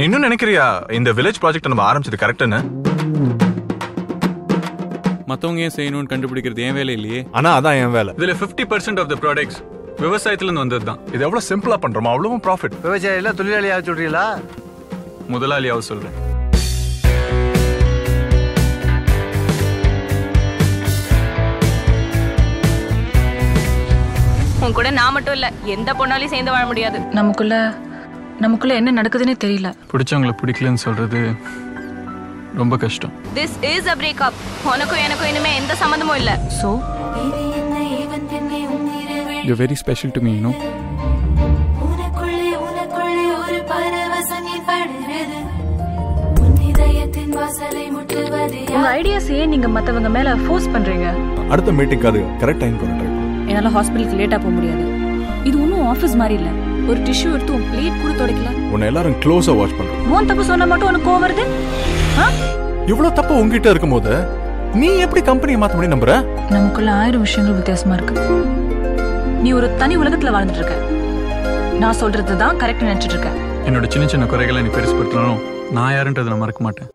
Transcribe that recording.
இன்னும் நினைக்கிறியா இந்த வில்லேஜ் ப்ராஜெக்ட் நம்ம ஆரம்பிச்சது கரெக்ட்னு? மத்தவங்க ஏன் செய்யணும்னு கண்டுபிடிக்கிறது ஏன் வேலை இல்லையே? ஆனா அதான் என் வேலை. இதுல 50% ஆஃப் தி ப்ராடக்ட்ஸ் விவசாயத்துல இருந்து வந்ததுதான். இது எவ்வளவு சிம்பிளா பண்றோமா அவ்வளவு ப்ராஃபிட். விவசாயில தொழிலாளியா சொல்றீங்களா? முதலாளியாவ சொல்றேன். உன் கூட நான் மட்டும் இல்ல, எந்த பொண்ணாலையும் சேர்ந்து வாழ முடியாது. நமக்குள்ள என்ன நடக்குதுன்னே தெரியல. பிடிச்சவங்களை பிடிக்கலன்னு சொல்றது ரொம்ப கஷ்டம். This is a breakup. உனக்கும் எனக்கும் இனிமே எந்த சம்பந்தமும் இல்ல. So You're very special to me, you know. உங்க ஐடியாஸ் ஏன் நீங்க மத்தவங்க மேல ஃபோர்ஸ் பண்றீங்க? அடுத்த மீட்டிங்க்கு அது கரெக்ட் டைம் கொண்டு என்னால ஹாஸ்பிடலுக்கு லேட்டா போக முடியாது. இது ஒன்னும் ஆபீஸ் மாதிரி இல்ல. ஒரு டிஷ்யூ எடுத்து உன் பிளேட் கூட துடைக்கல. உன்னை எல்லாரும் க்ளோஸா வாட்ச் பண்றோம். உன் தப்பு சொன்னா மட்டும் உனக்கு கோவம் வருது? இவ்வளவு தப்பு உங்ககிட்ட இருக்கும்போது நீ எப்படி கம்பெனியை மாத்த முடியும் நம்புற? நமக்குள்ள 1000 விஷயங்கள் வித்தியாசமா இருக்கு. நீ ஒரு தனி உலகத்துல வாழ்ந்துட்டு இருக்க. நான் சொல்றதுதான் கரெக்ட் நினைச்சிட்டு இருக்க. என்னோட சின்ன சின்ன குறைகளை நீ பெருசுபடுத்தணும். நான் யாருன்றதை நான் மறக்க மாட்டேன்.